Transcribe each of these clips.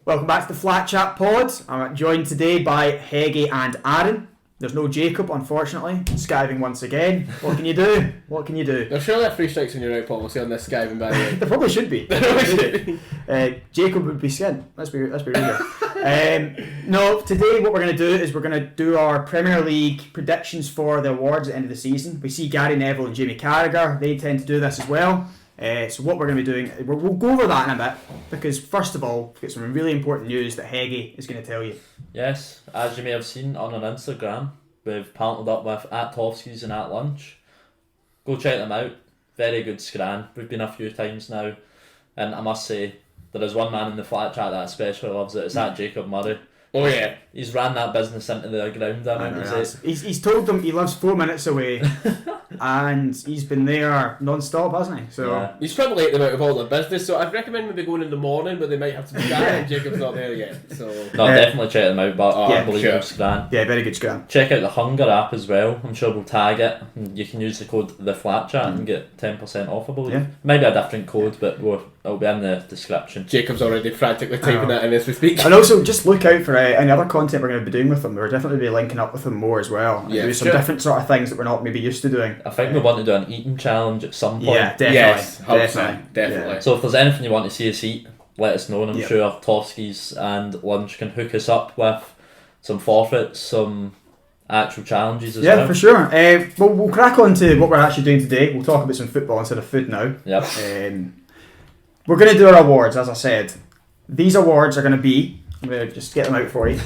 Welcome back to the Flat Chat Pod. I'm joined today by Heggie and Aaron. There's no Jacob, unfortunately. Skiving once again. What can you do? What can you do? There's surely a 3 strikes on your out policy on this skiving, by the way. There probably should be. Jacob would be skinned. Let's be real here. No, today what we're going to do is we're going to do our Premier League predictions for the awards at the end of the season. We see Gary Neville and Jamie Carragher. They tend to do this as well. So what we're going to be doing, we'll go over that in a bit, because first of all, we've got some really important news that Heggie is going to tell you. Yes, as you may have seen on our Instagram, we've partnered up with @Tovskis and @Lunch. Go check them out. Very good scran. We've been a few times now, and I must say, there is one man in the Flat Chat that especially loves it. It's @Jacob Murray. Oh yeah. He's ran that business into the ground. He's told them he lives 4 minutes away and he's been there non-stop, hasn't he? So yeah. He's probably ate them out of all their business, so I'd recommend maybe going in the morning, but they might have to be down and Jacob's not there yet. So Definitely check them out, but unbelievable sure. scran. Yeah, very good scran. Check out the Hunger app as well. I'm sure we'll tag it. You can use the code TheFlatChat and get 10% off, I believe. Yeah. Maybe a different code, but it'll be in the description. Jacob's already frantically typing that in as we speak. And also, just look out for any other content we're going to be doing with them. We're definitely be linking up with them more as well. And do some different sort of things that we're not maybe used to doing. I think we want to do an eating challenge at some point. Yeah, definitely. Yes, definitely. Yeah. So if there's anything you want to see us eat, let us know, and I'm Yep. sure Tovskis and Lunch can hook us up with some forfeits, some actual challenges as well. Yeah, for sure. Well, we'll crack on to what we're actually doing today. We'll talk about some football instead of food now. Yep. We're going to do our awards, as I said. These awards are going to be, I'm going to just get them out for you.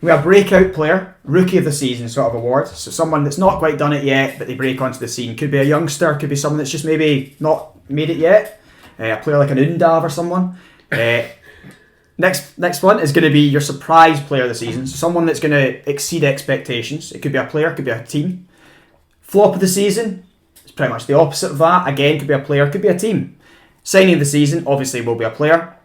We have Breakout Player, Rookie of the Season sort of award. So someone that's not quite done it yet, but they break onto the scene. Could be a youngster, could be someone that's just maybe not made it yet. A player like an Undav or someone. Next one is going to be your surprise player of the season. So someone that's going to exceed expectations. It could be a player, could be a team. Flop of the season, it's pretty much the opposite of that. Again, could be a player, could be a team. Signing of the season, obviously, will be a player.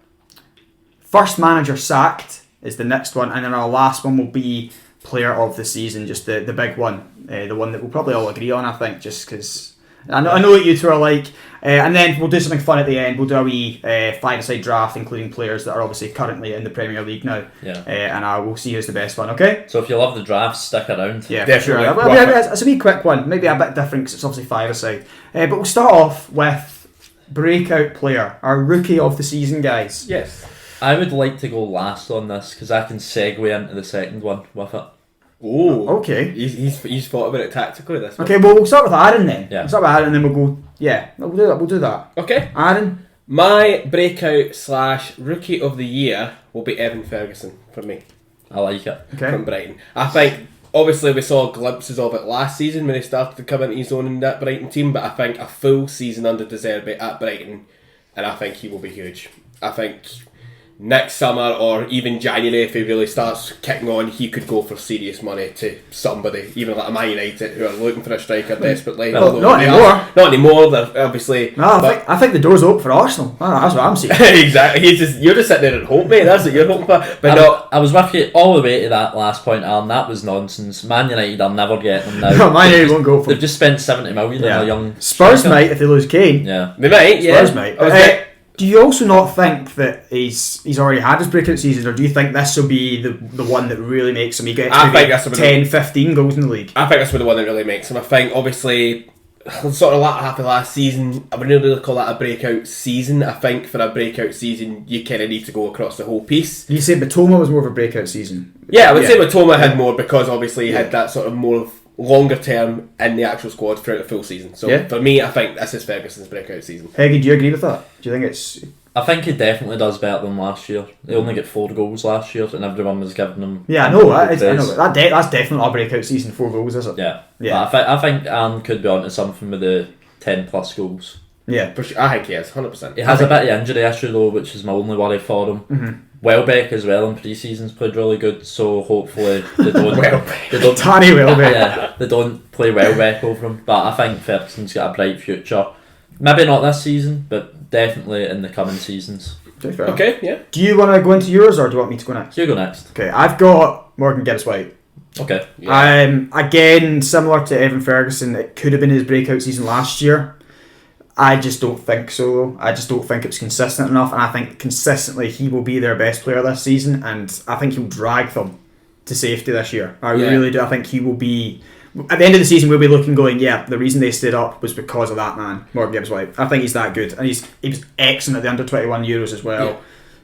First manager sacked is the next one, and then our last one will be player of the season, just the big one, the one that we'll probably all agree on, I think, just because I know what you two are like. And then we'll do something fun at the end. We'll do a wee five-a-side draft, including players that are obviously currently in the Premier League now. Yeah. And we'll see who's the best one, okay? So if you love the drafts, stick around. Yeah, for sure. It's a wee quick one, maybe a bit different because it's obviously five-a-side. But we'll start off with Breakout Player, our Rookie of the Season, guys. Yes. I would like to go last on this because I can segue into the second one with it. Oh, okay. He's thought about it tactically. This one. Okay, well, we'll start with Aaron then. Yeah. We'll start with Aaron and then we'll go. Yeah, we'll do that. Okay. Aaron? My breakout / rookie of the year will be Evan Ferguson for me. I like it. Okay. From Brighton. I think, obviously, we saw glimpses of it last season when he started to come into his own in that Brighton team, but I think a full season under De Zerbi at Brighton, and I think he will be huge. I think next summer or even January, if he really starts kicking on, he could go for serious money to somebody, even like a Man United, who are looking for a striker desperately. Well, not anymore. Not anymore, they're obviously. No, I think the door's open for Arsenal. That's what I'm saying. Exactly. You're just sitting there and hope, mate. That's what you're hoping for. But I was with you all the way to that last point, Alan. That was nonsense. Man United are never getting them now. No, Man United won't go for They've just spent 70 million on a young Spurs striker. might if they lose Kane. Yeah. they might, yeah. Spurs might. Do you also not think that he's already had his breakout season, or do you think this will be the one that really makes him? He gets 10, 15 goals in the league. I think that's the one that really makes him. I think, obviously, sort of like half of last season, I wouldn't really call that a breakout season. I think for a breakout season, you kind of need to go across the whole piece. You said Matoma was more of a breakout season. Yeah, I would say Matoma had more because obviously he had that sort of more longer term in the actual squad throughout the full season. So for me, I think this is Ferguson's breakout season. Heggie, do you agree with that? Do you think it's... I think he definitely does better than last year. They only get 4 goals last year, and everyone was giving him. Yeah, I know that. That's definitely not a breakout season. 4 goals, is it? Yeah. But I think Aaron could be onto something with the 10 plus goals. Yeah, for sure. I think he is 100%. He has a bit of injury issue though, which is my only worry for him. Mm-hmm. Welbeck as well in pre-season's played really good, so hopefully they don't. Danny Welbeck. Yeah, they don't play Welbeck over him. But I think Ferguson's got a bright future. Maybe not this season, but definitely in the coming seasons. Okay, yeah. Do you want to go into yours, or do you want me to go next? You go next. Okay, I've got Morgan Gibbs-White. Okay. Yeah. Again, similar to Evan Ferguson, it could have been his breakout season last year. I just don't think so, though. I just don't think it's consistent enough, and I think consistently he will be their best player this season, and I think he'll drag them to safety this year. I really do. I think he will be... At the end of the season, we'll be looking going, yeah, the reason they stayed up was because of that man, Morgan Gibbs-White. I think he's that good, and he was excellent at the under-21 Euros as well. Yeah.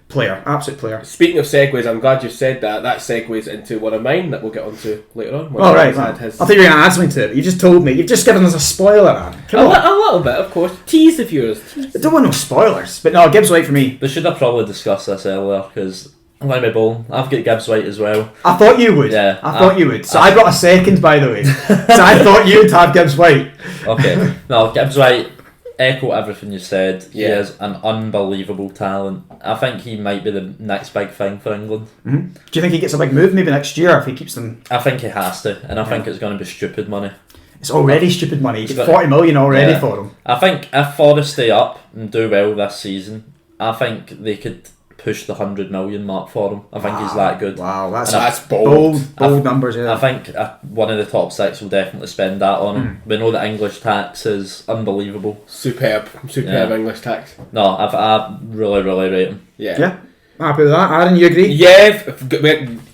Player, absolute player. Speaking of segues, I'm glad you said that. That segues into one of mine that we'll get onto later on. Oh, right. I thought you were going to add something to it. You just told me. You've just given us a spoiler, man. A little bit, of course. Tease the viewers. I don't want no spoilers. But no, Gibbs-White for me. We should have probably discussed this earlier, because I'm going to be bold. I've got Gibbs-White as well. I thought you would. Yeah. I thought you would. So I brought a second, by the way. So I thought you'd have Gibbs-White. Okay. No, Gibbs-White, echo everything you said. He is an unbelievable talent. I think he might be the next big thing for England. Mm-hmm. Do you think he gets a big move maybe next year if he keeps them? I think he has to, and I think it's going to be stupid money. It's already stupid money. You get 40 million already for him. I think if Forest stay up and do well this season, I think they could push the 100 million mark for him. I think he's that good. Wow, that's bold. Bold numbers, yeah. I think one of the top six will definitely spend that on him. We know that English tax is unbelievable. Superb English tax. No, I really, really rate him. Yeah. Happy with that. Aaron, you agree? Yeah,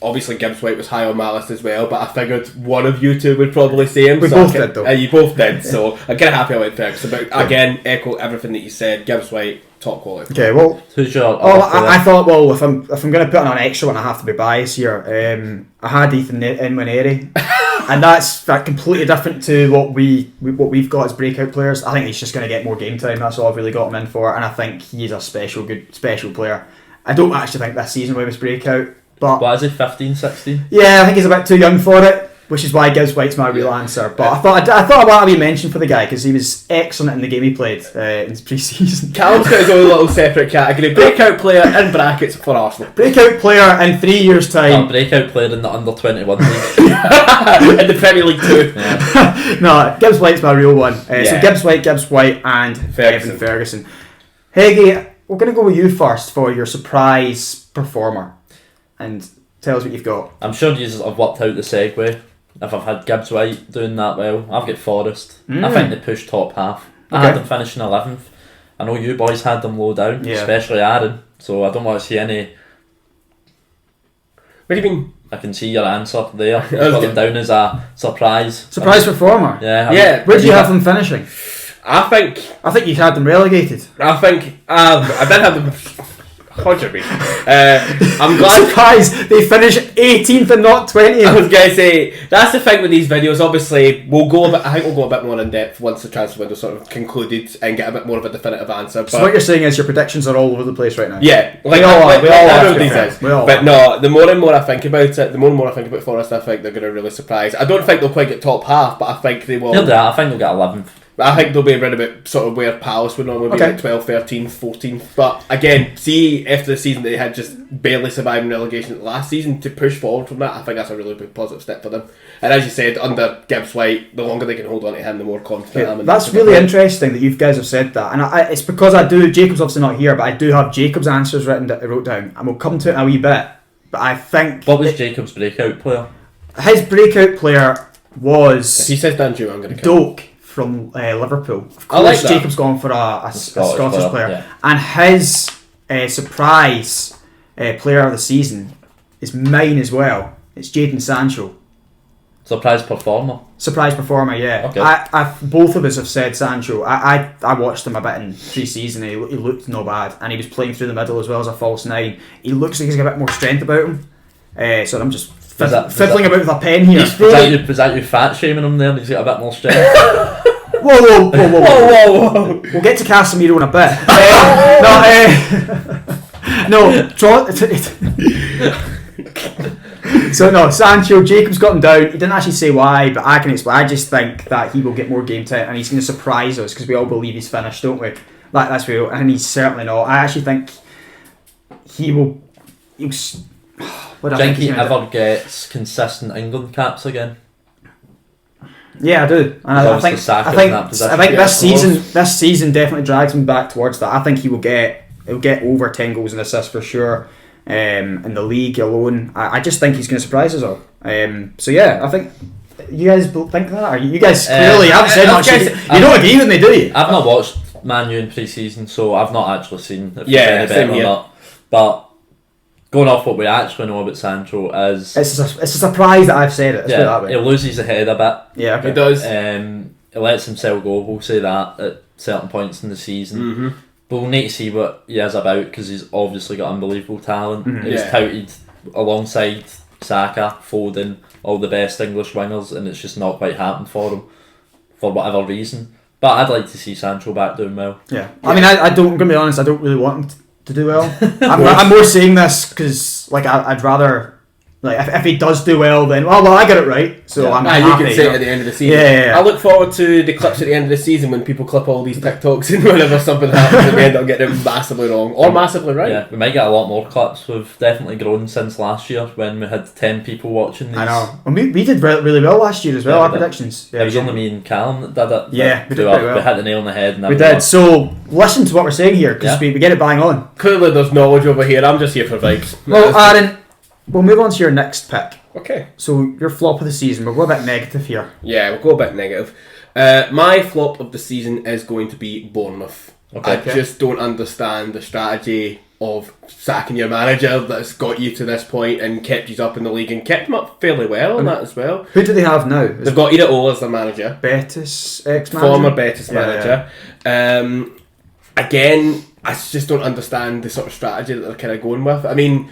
obviously Gibbs-White was high on my list as well, but I figured one of you two would probably see him. We both did, though. You both did, so I'm kind of happy I went Ferguson. But again, echo everything that you said. Gibbs-White, top quality. Okay, well... Who's your... I thought, well, if I'm going to put on an extra one, I have to be biased here. I had Ethan Nwaneri, and that's completely different to what we've got as breakout players. I think he's just going to get more game time. That's all I've really got him in for, and I think he's a special player. I don't actually think this season will be his breakout, but... What is he, 15, 16? Yeah, I think he's a bit too young for it, which is why Gibbs-White's my real answer. But I thought I wanted to be mentioned for the guy because he was excellent in the game he played in his pre-season. Callum's got his own little separate category. Breakout player in brackets for Arsenal. Breakout player in 3 years' time. Breakout player in the under-21 league. In the Premier League too. Yeah. No, Gibbs-White's my real one. So Gibbs-White and Evan Ferguson. Heggie, we're going to go with you first for your surprise performer. And tell us what you've got. I'm sure I've worked out the segue. If I've had Gibbs-White doing that well, I've got Forest. I think they pushed top half. I had them finishing 11th. I know you boys had them low down, especially Aaron. So I don't want to see any... What do you mean? I can see your answer there. You put them down as a surprise. Surprise performer? Yeah. Where do you have them finishing? I think you had them relegated. I think I did have them. What do you mean? I'm glad. Surprise! They finished 18th and not 20th. I was going to say that's the thing with these videos. Obviously, I think we'll go a bit more in depth once the transfer window sort of concluded and get a bit more of a definitive answer. But so what you're saying is your predictions are all over the place right now. Yeah, we all are. But no, the more and more I think about it, the more and more I think about Forest, I think they're going to really surprise. I don't think they'll quite get top half, but I think they will. I think they'll get 11th. I think they'll be around about sort of where Palace would normally be, like 12, 13, 14. But again, see, after the season they had just barely surviving relegation last season, to push forward from that, I think that's a really big positive step for them. And as you said, under Gibbs-White, the longer they can hold on to him, the more confident I am. That's really interesting that you guys have said that. And it's because Jacob's obviously not here, but I do have Jacob's answers wrote down. And we'll come to it in a wee bit. But I think... What was Jacob's breakout player? His breakout player was... If he says Danju, I'm going to Doak from Liverpool. Of course, I like that. Jacob's gone for a Scottish player. Yeah. And his surprise player of the season is mine as well. It's Jadon Sancho. Surprise performer? Surprise performer, yeah. Okay. Both of us have said Sancho. I watched him a bit in pre-season and he looked no bad. And he was playing through the middle as well as a false nine. He looks like he's got a bit more strength about him. So I'm just fiddling about with a pen here. Was that you fat shaming him there? He's got a bit more strength. Whoa. We'll get to Casemiro in a bit. So no, Sancho, Jacob's got him down. He didn't actually say why, but I can explain. I just think that he will get more game time and he's going to surprise us because we all believe he's finished, don't we? That's real, and he's certainly not. I actually think he will. Do you think he ever gets consistent England caps again? Yeah, I do. And I think this season definitely drags him back towards that. I think he'll get over 10 goals and assists for sure. In the league alone, I just think he's going to surprise us all. So yeah, I think you guys think that, or you guys clearly haven't said much. You don't agree with me, do you? I've not watched Man U in pre-season, so I've not actually seen if Yeah, it's same any better or here. not. But going off what we actually know about Sancho is It's a surprise that I've said it. Let's put it that he way. loses the head a bit. Yeah, okay. He does. He lets himself go. We'll say that at certain points in the season. Mm-hmm. But we'll need to see what he is about because he's obviously got unbelievable talent. Mhm. He's Yeah. touted alongside Saka, Foden, all the best English wingers, and it's just not quite happened for him for whatever reason. But I'd like to see Sancho back doing well. Yeah. I mean, I don't. I'm gonna be honest. I don't really want him to do well. I'm more saying this because, like, I'd rather, like, if he does do well, then well, I got it right. So Yeah. I'm You happy. can say it at the end of the season. Yeah. I look forward to the clips at the end of the season when people clip all these TikToks and whenever something happens and we end up getting it massively wrong or massively right. Yeah, we might get a lot more clips. We've definitely grown since last year when we had 10 people watching these. I know. Well, we did really well last year as well. Yeah, Our we did. predictions. It was only me and Callum that did it. Yeah, we did We pretty well. hit the nail on the head. And We everything. did. So listen to what we're saying here because Yeah. we get it bang on. Clearly there's knowledge over here. I'm just here for vibes. Well, Aaron, we'll move on to your next pick. Okay. So your flop of the season. We'll go a bit negative here. Yeah, we'll go a bit negative. My flop of the season is going to be Bournemouth. Okay. I just don't understand the strategy of sacking your manager that's got you to this point and kept you up in the league and kept them up fairly well on that as well. Who do they have now? They've got Iraola as their manager. Betis ex-manager? Former Betis Yeah, manager. Again, I just don't understand the sort of strategy that they're kind of going with. I mean,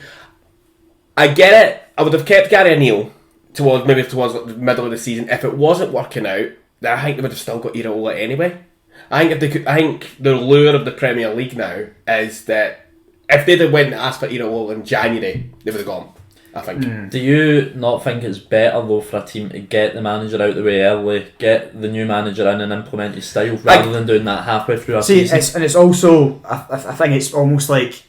I get it. I would have kept Gary O'Neill towards like the middle of the season. If it wasn't working out, then I think they would have still got Iraola anyway. I think if they could, I think the lure of the Premier League now is that if they'd have went and asked for Iraola in January, they would have gone. I think. Do you not think it's better though for a team to get the manager out the way early, get the new manager in and implement his style rather than doing that halfway through a season? It's also I think it's almost like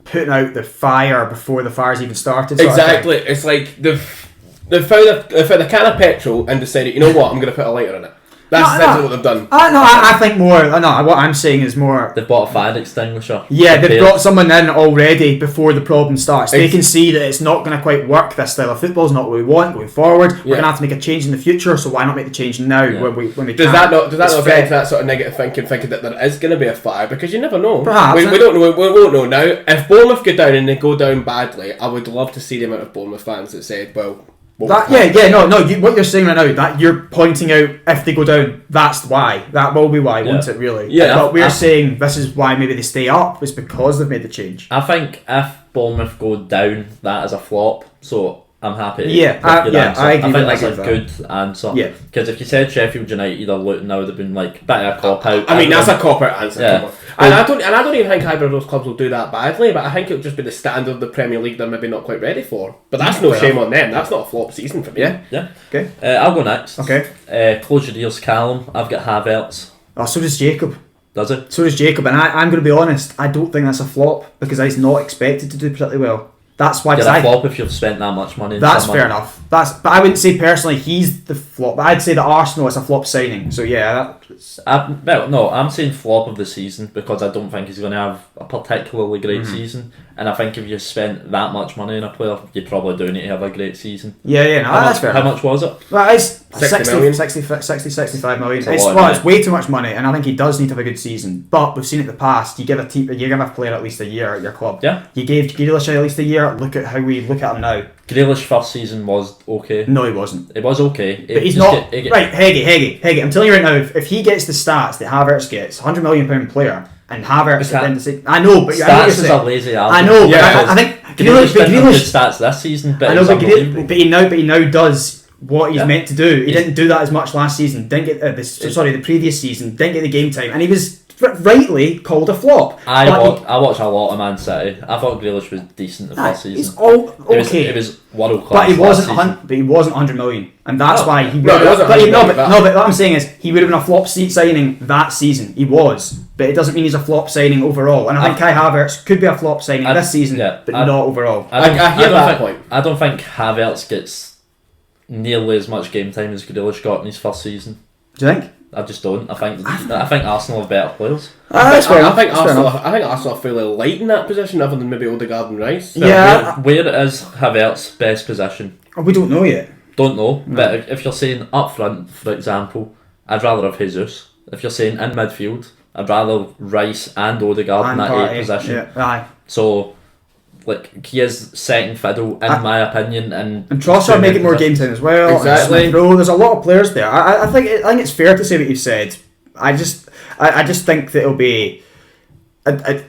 putting out the fire before the fire's even started. sort of thing. Exactly. It's like they've found a can of petrol and decided, you know what, I'm going to put a lighter in it. That's essentially what they've done. I think more. No, what I'm saying is more. They've bought a fire extinguisher. Yeah, they've prepared. brought someone in already before the problem starts. They Ex- can see that it's not going to quite work. This style of football is not what we want going forward. We're Yeah. going to have to make a change in the future. So why not make the change now Yeah. when we Does can? that not It's get fair. into that sort of negative thinking that there is going to be a fire? Because you never know. Perhaps. We don't know. We won't know now. If Bournemouth go down and they go down badly, I would love to see the amount of Bournemouth fans that said, "Well, What you're saying right now, that you're pointing out if they go down, that's why. That will be why, won't it, really? Yeah, But we're I- saying this is why maybe they stay up, is because they've made the change. I think if Bournemouth go down, that is a flop. So I'm happy. Yeah, with your answer. I agree think with that's that. a good answer. Yeah. Because if you said Sheffield United or Luton, I would have been like bit of a cop out. I mean, that's a cop-out answer. Yeah. Come on. And I don't even think either of those clubs will do that badly. But I think it'll just be the standard of the Premier League they're maybe not quite ready for. But that's no Fair shame on them. That's not a flop season for me. Yeah. Yeah. Okay. I'll go next. Okay. Close your ears, Callum. I've got Havertz. Oh, so does Jacob. Does it? So does Jacob. And I'm going to be honest, I don't think that's a flop because he's not expected to do particularly well. That's why. Get a flop if you've spent that much money. That's fair enough. But I wouldn't say personally he's the flop. But I'd say that Arsenal is a flop signing. So yeah, I'm saying flop of the season because I don't think he's going to have a particularly great season. And I think if you spent that much money on a player, you probably do need to have a great season. yeah, no, that's fair. How much was it? Well, it's 60 million. 65 million. It's a It's, lot of well, money. it's way too much money, and I think he does need to have a good season. But we've seen it in the past. You give a player at least a year at your club. Yeah. You gave Grealish at least a year. Look at how we look at him now. Grealish first season was okay. No, he wasn't. It was okay. But he's not right. Heggie. I'm telling you right now, if he gets the stats that Havertz gets, £100 million player, and Havertz at the end of the season, I know, but I know what Stats you're is a saying. lazy I argument. know, but Yeah, I think Grealish didn't have good Grealish. stats this season, but I it know, was but unbelievable. he now does what he's meant to do. He didn't do that as much last season. Didn't get the previous season. Didn't get the game time, and he was rightly called a flop. I watch a lot of Man City. I thought Grealish was decent the first season. He's all okay. It was world class. But he wasn't. But he wasn't 100 million, and that's No. why he. No, he wasn't But 100 million, what I'm saying is he would have been a flop signing that season. He was, but it doesn't mean he's a flop signing overall. And I think Kai Havertz could be a flop signing this season, but not overall. I hear that think, point. I don't think Havertz gets nearly as much game time as Grealish got in his first season. Do you think? I just don't. I think Arsenal have better players. That's fair enough. I think That's fair Arsenal. enough. I think Arsenal are fairly light in that position, other than maybe Odegaard and Rice. Yeah. Where is Havertz's best position? We don't know yet. Don't know. But if you're saying up front, for example, I'd rather have Jesus. If you're saying in midfield, I'd rather Rice and Odegaard in that 8 position. Yeah. Aye. So, like, he is second fiddle in my opinion, and Trossard making more game time as well. Exactly. There's a lot of players there. I think it's fair to say what you've said. I just think that it'll be. I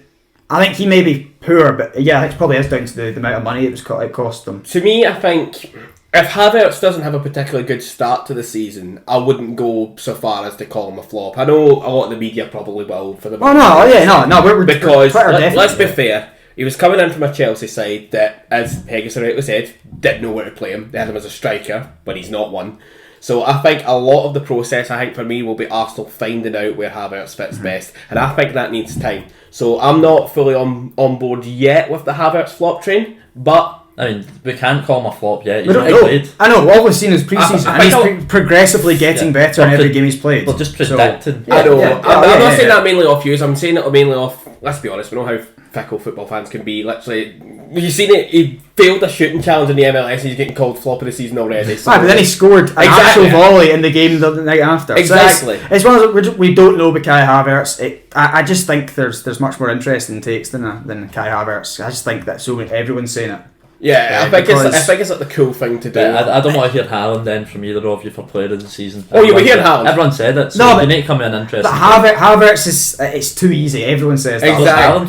think he may be poor, but yeah, it probably is down to the amount of money it cost them. To me, I think if Havertz doesn't have a particularly good start to the season, I wouldn't go so far as to call him a flop. I know a lot of the media probably will for the. Oh no! Yeah, no. We're because Twitter let's be fair. He was coming in from a Chelsea side that, as Pegasus rightly said, didn't know where to play him. They had him as a striker, but he's not one. So I think a lot of the process, I think for me, will be Arsenal finding out where Havertz fits best. And I think that needs time. So I'm not fully on board yet with the Havertz flop train, but... I mean, we can't call him a flop yet. We don't know. I know, all we've seen is pre-season, and he's progressively getting better in every game he's played. They're just predicting. I know. I'm not saying that mainly off views. I'm saying it mainly off... Let's be honest, we know how fickle football fans can be. Literally, you've seen it. He failed a shooting challenge in the MLS and he's getting called flop of the season already. So. But then he scored an actual volley in the game the night after. Exactly. So it's one of those, we don't know about Kai Havertz. I just think there's much more interesting takes than Kai Havertz. I just think that everyone's saying it. Yeah, I think it's like the cool thing to do. I don't want to hear Haaland then from either of you for player of the season. Oh, you were hearing Haaland? Everyone said it, so you need to come in interesting. But Havertz is it's too easy. Everyone says that. Exactly.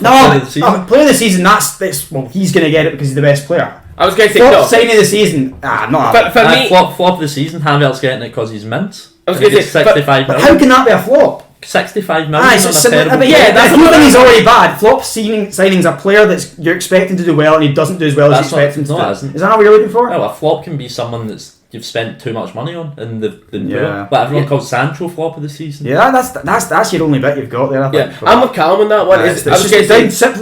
Player of the season. That's well, he's going to get it because he's the best player. I was going to say flop signing of the season. Not for me. Flop of the season. Havertz getting it because he's mint. I was going to say 65 million. How can that be a flop? 65 million. But yeah, that's the thing. He's already bad. Flop signing's a player that's you're expecting to do well and he doesn't do as well as you expect him to do. Is that what you're looking for? No, a flop can be someone that's you've spent too much money on and yeah. But everyone calls Sancho flop of the season. Yeah, that's your only bit you've got there. I think, I'm with Callum on that one. It's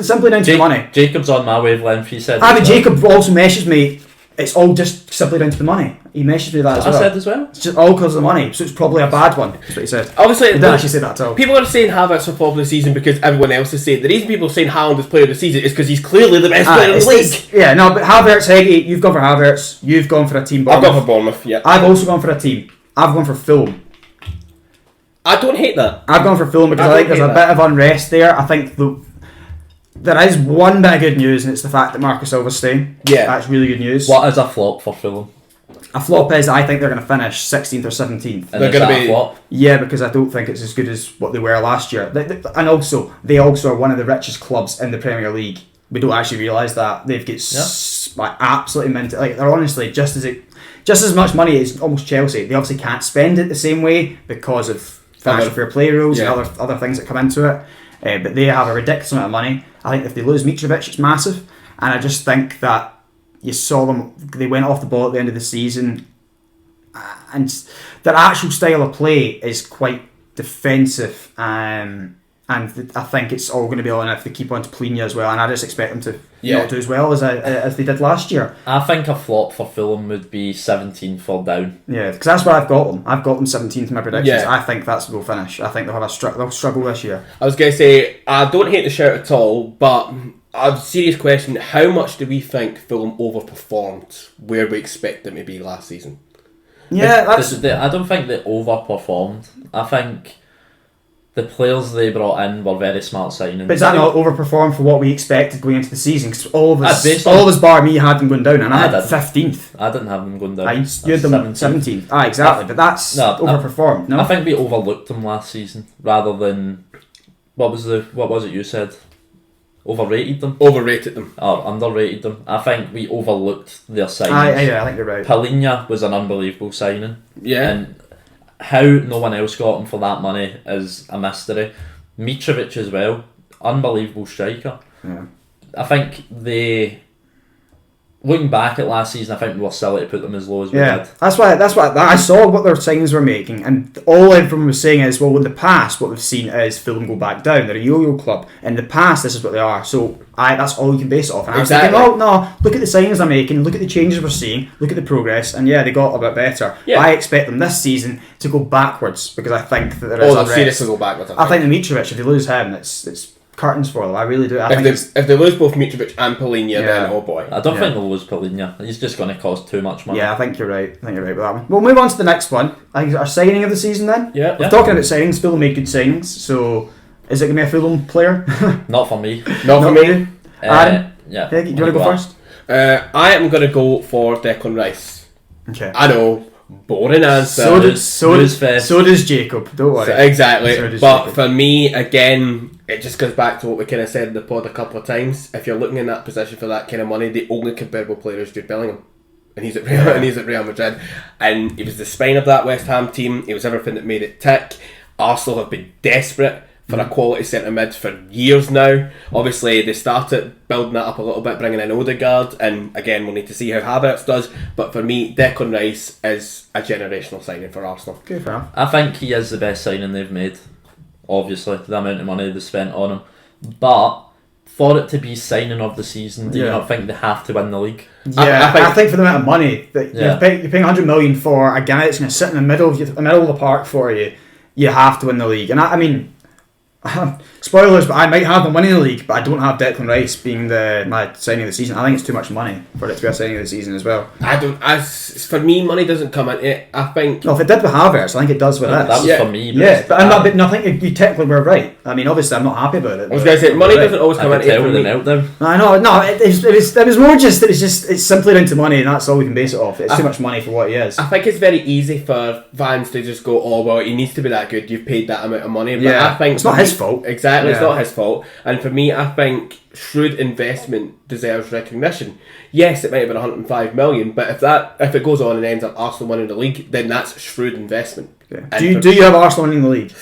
simply down to money. Jacob's on my wavelength. He said. But Jacob also meshes me. It's all just simply down to the money. He messaged me that as well. I said as well. It's just all because of the money, so it's probably a bad one. That's what he said. Obviously, he didn't actually say that at all. People are saying Havertz for flop of the season because everyone else is saying. The reason people are saying Haaland is player of the season is because he's clearly the best player in the league. Yeah, no, but Havertz, Heggie, you've gone for Havertz. You've gone for a team. I've gone for Bournemouth. Yeah. I've also gone for a team. I've gone for Fulham. I don't hate that. I've gone for Fulham because I think there's a bit of unrest there. I think there is one bit of good news, and it's the fact that Marcus Silva's staying. Yeah. That's really good news. What is a flop for Fulham? A flop is I think they're going to finish 16th or 17th. They're going to be a flop? Yeah, because I don't think it's as good as what they were last year. And also, they also are one of the richest clubs in the Premier League. We don't actually realise that. They've got absolutely minted. Like, they're honestly just as much money as almost Chelsea. They obviously can't spend it the same way because of financial fair play rules and other things that come into it. But they have a ridiculous amount of money. I think if they lose Mitrovic, it's massive. And I just think that you saw them, they went off the ball at the end of the season. And their actual style of play is quite defensive. And I think it's all going to be on if they keep on to Plenia as well. And I just expect them to not do as well as they did last year. I think a flop for Fulham would be 17th fall down. Yeah, because that's where I've got them. I've got them 17th in my predictions. Yeah. I think that's where they'll finish. I think they'll have they'll struggle this year. I was going to say, I don't hate the shout at all, but a serious question, how much do we think Fulham overperformed where we expect them to be last season? Yeah, I don't think they overperformed. I think the players they brought in were very smart signings. But is that not overperformed for what we expected going into the season? Because all of us bar me had them going down, and I had 15th. I didn't have them going down. You had them 17th. Exactly. But that's overperformed. No, I think we overlooked them last season rather than what was it you said? Overrated them? Overrated them. Or underrated them. I think we overlooked their signings. I think you're right. Palhinha was an unbelievable signing. Yeah. And how no one else got him for that money is a mystery. Mitrovic as well, unbelievable striker. Yeah. I think looking back at last season, I think we were silly to put them as low as we did. That's why I saw what their signings were making, and all everyone was saying is, well, in the past, what we've seen is Fulham go back down. They're a yo-yo club. In the past, this is what they are. So that's all you can base it off. And I was thinking, oh no, look at the signings they're making, look at the changes we're seeing, look at the progress, and they got a bit better. Yeah. I expect them this season to go backwards because I think that there is a seriously go backwards. I think the Mitrovic, if they lose him, it's curtains for them. I really do. If they lose both Mitrovic and Palhinha, then oh boy. I don't think they'll lose Palhinha. He's just going to cost too much money. Yeah, I think you're right. With that one. We'll move on to the next one. I think our signing of the season then. Yeah. We're talking about signings. Fulham made good signings. So Is it going to be a Fulham player? Not for me. Not for me. Aaron? Yeah. Do you want to go first? I am going to go for Declan Rice. Okay. I know, boring answer. So does Jacob. Don't worry. Exactly. So does But Jacob. for me, again, it just goes back to what we kind of said in the pod a couple of times. If you're looking in that position for that kind of money, the only comparable player is Jude Bellingham. And he's at Real Madrid. And he was the spine of that West Ham team. He was everything that made it tick. Arsenal have been desperate for a quality centre mid for years now. Obviously, they started building that up a little bit, bringing in Odegaard, and again, we'll need to see how Havertz does. But for me, Declan Rice is a generational signing for Arsenal. Okay, fair enough. I think he is the best signing they've made. Obviously, the amount of money they spent on him. But for it to be signing of the season, do you not think they have to win the league? Yeah, I think for the amount of money that Yeah. you're paying 100 million for a guy that's going to sit in the middle of the park for you, you have to win the league. And I mean, spoilers, but I might have them winning the league, but I don't have Declan Rice being my signing of the season. I think it's too much money for it to be a signing of the season as well. For me, money doesn't come into it. I think. No, if it did with Havertz, I think it does with That this. was for me. Yeah, but I think you technically were right. I mean, obviously, I'm not happy about it. I was going to say, money doesn't always I come could into it tell for with the me. meltdown. I know, no, it was more just it's simply down to money, and that's all we can base it off. It's too much money for what he is. I think it's very easy for fans to just go, oh, well, he needs to be that good. You've paid that amount of money. But Yeah, I think it's not his fault. Exactly, it's Yeah. not his fault. And for me, I think shrewd investment deserves recognition. Yes, it might have been 105 million, but if it goes on and ends up Arsenal winning the league, then that's shrewd investment. Yeah. And Do you have Arsenal winning the league?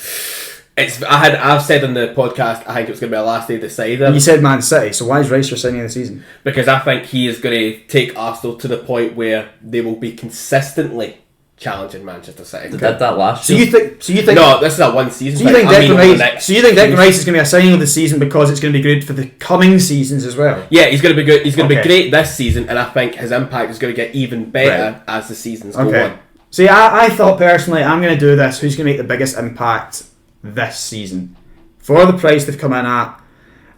I've said on the podcast, I think it was going to be a last day decider. You said Man City, so why is Rice your signing of the season? Because I think he is going to take Arsenal to the point where they will be consistently challenging Manchester City. They did that last So year. you think? No, this is a one season. So you think Declan over the Rice? next So you think Declan few- Rice is going to be a signing of the season because it's going to be good for the coming seasons as well? Yeah, he's going to be good. He's going to Okay. be great this season, and I think his impact is going to get even better as the seasons go Okay. on. See, I thought personally, I'm going to do this. Who's going to make the biggest impact this season for the price they've come in at?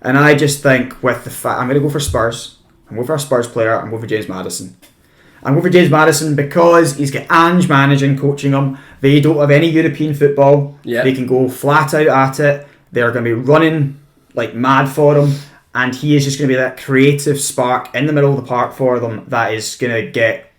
And I just think with the fact I'm going to go for Spurs. I'm going for a Spurs player. I'm going for James Maddison. I'm going for James Maddison because he's got Ange managing, coaching him. They don't have any European football. Yeah. They can go flat out at it. They're going to be running like mad for him. And he is just going to be that creative spark in the middle of the park for them that is going to get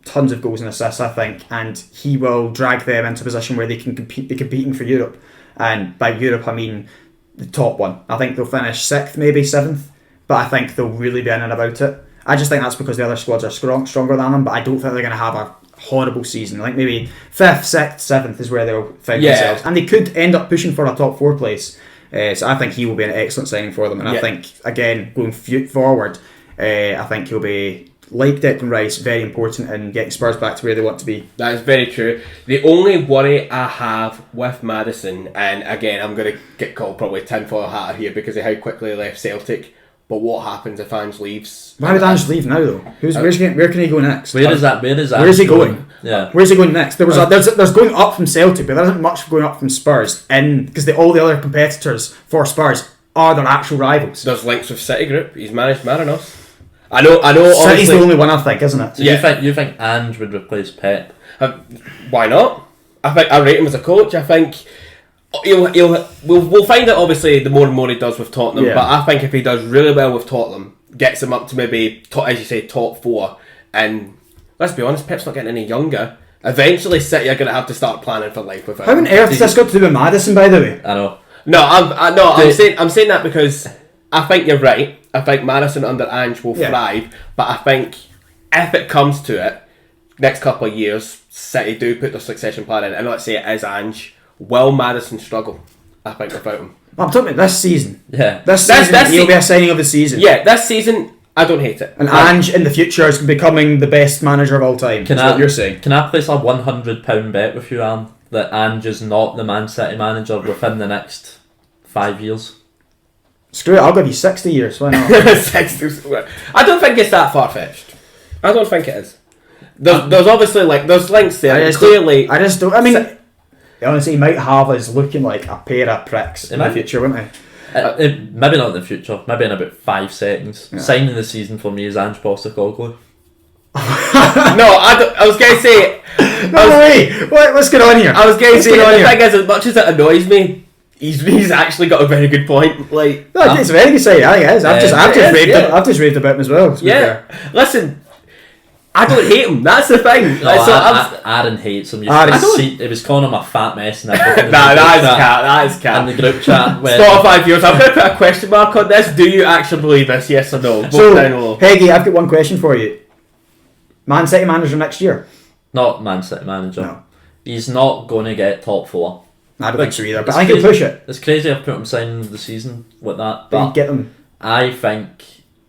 tons of goals and assists, I think. And he will drag them into a position where they can be competing for Europe. And by Europe, I mean the top one. I think they'll finish 6th, maybe 7th. But I think they'll really be in and about it. I just think that's because the other squads are stronger than them, but I don't think they're going to have a horrible season. I think maybe 5th, 6th, 7th is where they'll find themselves. And they could end up pushing for a top 4 place. So I think he will be an excellent signing for them. And I think, again, going forward, I think he'll be, like Declan Rice, very important in getting Spurs back to where they want to be. That is very true. The only worry I have with Maddison, and again, I'm going to get called probably tinfoil hatter here because of how quickly he left Celtic, but what happens if Ange leaves? Why would Ange leave now, though? Where can he go next? Where is that? Where is he going? Yeah. Where's he going next? There's going up from Celtic, but there isn't much going up from Spurs, because all the other competitors for Spurs are their actual rivals. There's links with City Group. He's managed Marinos. I know. City's Obviously, the only one, I think, isn't it? So you think Ange would replace Pep? Why not? I rate him as a coach. I think we'll find out. Obviously, the more and more he does with Tottenham, but I think if he does really well with Tottenham, gets him up to maybe as you say top 4, and let's be honest, Pep's not getting any younger. Eventually, City are going to have to start planning for life with him. How on earth has this got to do with Maddison, by the way? I know. I'm saying that because I think you're right. I think Maddison under Ange will thrive, but I think if it comes to it, next couple of years, City do put their succession plan in, and let's say it is Ange, will Maddison struggle? I think without him. I'm talking about this season. Yeah. This season, he'll be a signing of the season. Yeah, this season, I don't hate it. And Ange in the future is becoming the best manager of all time. That's what you're saying. Can I place a £100 bet with you, Alan, that Ange is not the Man City manager within the next 5 years? Screw it, I'll give you 60 years. Why not? I don't think it's that far-fetched. I don't think it is. There's obviously there's links there. I just don't. I mean, honestly, he might have us looking like a pair of pricks in the future, wouldn't he? Maybe not in the future. Maybe in about 5 seconds. Yeah. Signing the season for me is Ange Postecoglou. No, I was going to say. No way! What's going on here? I was going to say the thing is, as much as it annoys me, he's actually got a very good point. Like, No, it's a very good signing. I think it is. I've just raved about him as well. yeah. Listen, I don't hate him. That's the thing. No, Aaron hates him. It was calling him a fat mess and everything. That is cat. And the group chat. Spotify viewers, I'm going to put a question mark on this. Do you actually believe this? Yes or no? So, Peggy, I've got one question for you. Man City manager next year? Not Man City manager. No. He's not going to get top 4. I don't think so either, but I think he'll push it. It's crazy I've put him signing the season with that. But get them. I think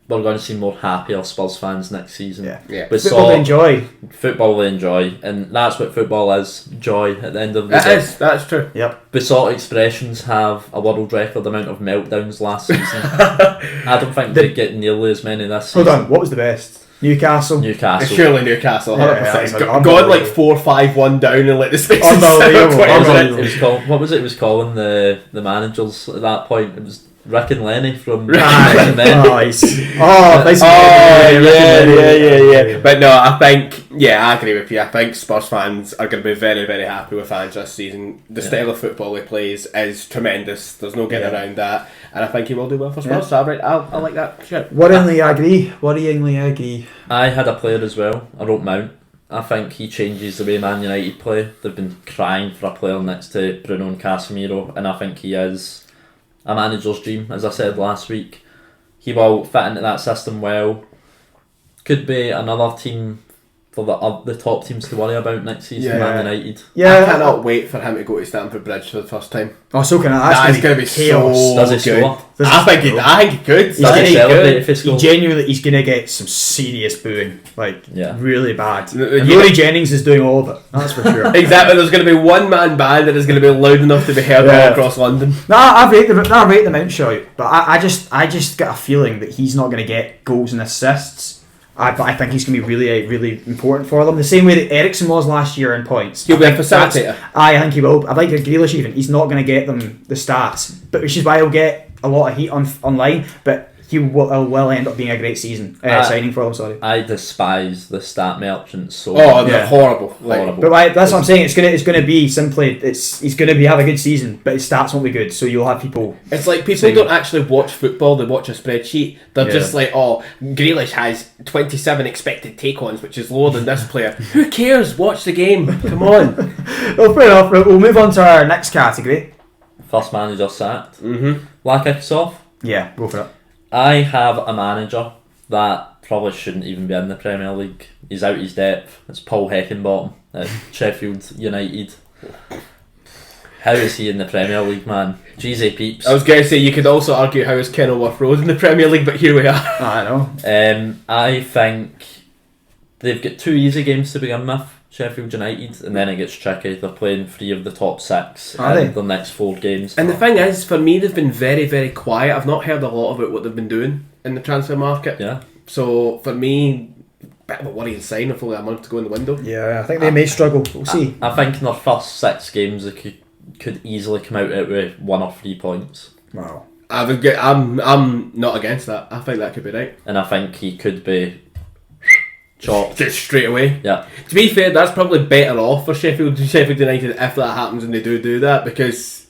we're going to see more happier Spurs fans next season. Yeah. We Football they enjoy. Football they enjoy, and that's what football is, joy at the end of the day. That's true. Yep. Besotted Expressions have a world record amount of meltdowns last season. I don't think they get nearly as many this season. Hold on, what was the best? Newcastle. Surely Newcastle, 100%. Yeah, Gone like 4-5-1 down in like the space of Unbelievable. It was called, what was it? It was calling the managers at that point. It was Rick and Lenny from Nice. Yeah. But no, I think, I agree with you. I think Spurs fans are going to be very, very happy with Ange this season. The style of football he plays is tremendous. There's no getting around that. And I think he will do well for Spurs. So I like that. Sure. Worryingly agree. I had a player as well. I wrote Mount. I think he changes the way Man United play. They've been crying for a player next to Bruno and Casemiro, and I think he is a manager's dream, as I said last week. He will fit into that system well. Could be another team for the top teams to worry about next season, Man United. Yeah, I cannot wait for him to go to Stamford Bridge for the first time. Oh, so can I. That's going to be chaos. So Does he good. score? I think he could. He's going to celebrate if he scores. He's going to get some serious booing. Really bad. And Yeah. Rory Jennings is doing all of it. That's for sure. Exactly. There's going to be one man band that is going to be loud enough to be heard all across London. I rate the Mount shot, but I just get a feeling that he's not going to get goals and assists. But I think he's going to be really, really important for them. The same way that Eriksen was last year in points. He'll be a facilitator. I think he will. I like Grealish even. He's not going to get them the stats, but which is why he'll get a lot of heat online. But he will end up being a great season signing for them. Sorry. I despise the stat merchants so much. They're horrible. Horrible. But that's what I'm saying. It's going to be simply he's going to have a good season, but his stats won't be good. So you'll have people. It's like people don't actually watch football; they watch a spreadsheet. They're just like, Grealish has 27 expected take-ons, which is lower than this player. Who cares? Watch the game. Come on. Well, fair enough. We'll move on to our next category. First manager sacked. Like kicks off. Yeah, go for it. I have a manager that probably shouldn't even be in the Premier League. He's out his depth. It's Paul Heckingbottom at Sheffield United. How is he in the Premier League, man? GZ peeps. I was going to say, you could also argue how is Kenilworth Road in the Premier League, but here we are. I know. I think they've got 2 easy games to begin with, Sheffield United, and then it gets tricky. They're playing 3 of the top 6 in the next 4 games. And the thing is, for me, they've been very, very quiet. I've not heard a lot about what they've been doing in the transfer market. Yeah. So, for me, bit of a worrying sign if only a month to go in the window. Yeah, I think they may struggle. We'll see. I think in their first 6 games they could easily come out with 1 or 3 points. Wow. I'm not against that. I think that could be right. And I think he could be chopped. Just straight away. Yeah. To be fair, that's probably better off for Sheffield United if that happens and they do that, because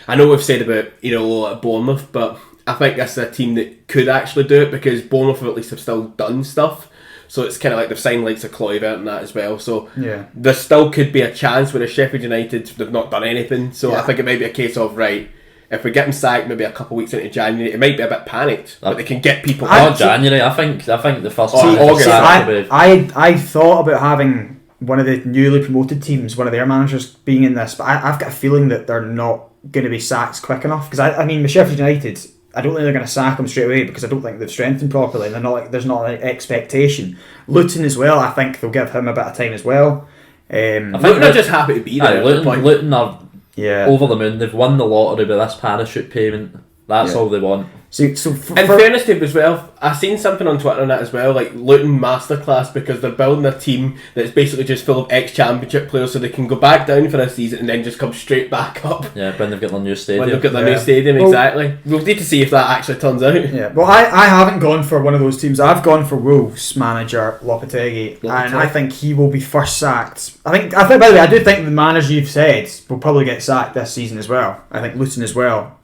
I know we've said about Bournemouth, but I think this is a team that could actually do it, because Bournemouth at least have still done stuff. So it's kind of like they've signed likes of Kluivert and that as well. So there still could be a chance with Sheffield United. They've not done anything. So I think it might be a case of, right, if we get them sacked maybe a couple of weeks into January, it might be a bit panicked, but they can get people. Not January. I think the first. August. I thought about having one of the newly promoted teams, one of their managers being in this, but I've got a feeling that they're not going to be sacked quick enough. Because I mean, with Sheffield United, I don't think they're going to sack them straight away, because I don't think they've strengthened properly, and there's not an expectation. Luton as well, I think they'll give him a bit of time as well. Luton are just happy to be there. Luton are over the moon. They've won the lottery with this parachute payment. That's all they want. So In fairness to him as well, I seen something on Twitter on that as well, like Luton masterclass, because they're building a team that's basically just full of ex-championship players, so they can go back down for a season and then just come straight back up. Yeah, when they've got their new stadium. When they've got their new stadium, exactly. We'll need to see if that actually turns out. Yeah, well, I haven't gone for one of those teams. I've gone for Wolves manager Lopetegui, and I think he will be first sacked. I think. By the way, I do think the manager you've said will probably get sacked this season as well. I think Luton as well.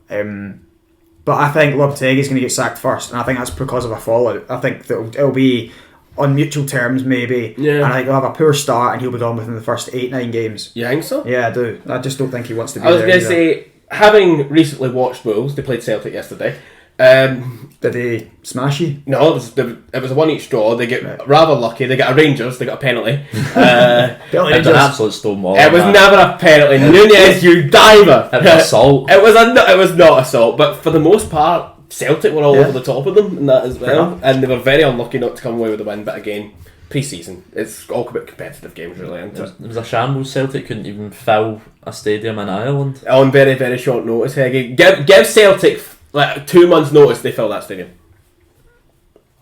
But I think Lopetegui is going to get sacked first, and I think that's because of a fallout. I think that it'll be on mutual terms, maybe. Yeah. And I think he'll have a poor start, and he'll be gone within the first 8-9 games. You think so? Yeah, I do. I just don't think he wants to be I was there going to either. say, having recently watched Wolves, they played Celtic yesterday. Did they smash you? No, it was a one each draw. They get rather lucky. They got a Rangers. They got a penalty. It was an absolute stonewall. It was never a penalty. Nunez, you diver. It was assault. It was not assault, but for the most part, Celtic were all over the top of them in that as well, and they were very unlucky not to come away with the win. But again, pre-season, it's all about competitive games, really, isn't it? It was a shambles. Celtic couldn't even fill a stadium in Ireland On very, very short notice. Hey, give Celtic like 2 months' notice, they fill that stadium.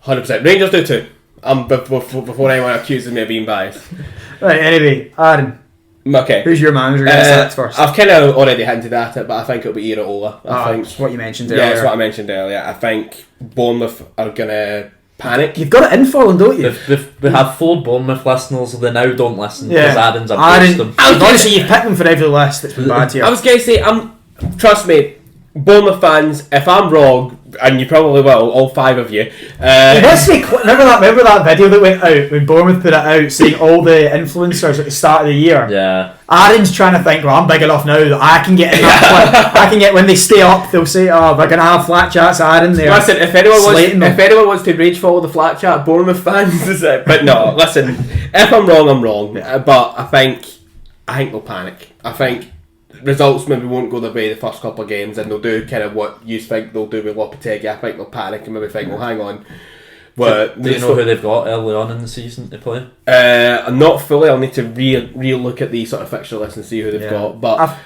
100%. Rangers do too. Before anyone accuses me of being biased. Right. Anyway, Aaron. Okay. Who's your manager? That's first. I've kind of already hinted at it, but I think it'll be Iraola. I think It's what you mentioned earlier. Yeah, it's what I mentioned earlier. I think Bournemouth are gonna panic. You've got it in for them, don't you? We have 4 Bournemouth listeners, they now don't listen because Aaron's abused them. Honestly, you've picked them for every list that's been bad here. I was gonna say, trust me, Bournemouth fans, if I'm wrong, and you probably will, all 5 of you. Remember that video that went out when Bournemouth put it out, saying all the influencers at the start of the year. Yeah. Aaron's trying to think, well, I'm big enough now that I can get in that clip. I can get when they stay up. They'll say, "Oh, we're gonna have flat chats." Aaron there. Listen, if anyone wants to rage follow the flat chat, Bournemouth fans, is it? But no, listen. If I'm wrong, I'm wrong. Yeah. But I think they'll panic. I think results maybe won't go their way the first couple of games, and they'll do kind of what you think they'll do with Lopetegui. I think they'll panic and maybe think, well, hang on. Do you know who they've got early on in the season to play? Not fully. I'll need to re-look at the sort of fixture list and see who they've got. But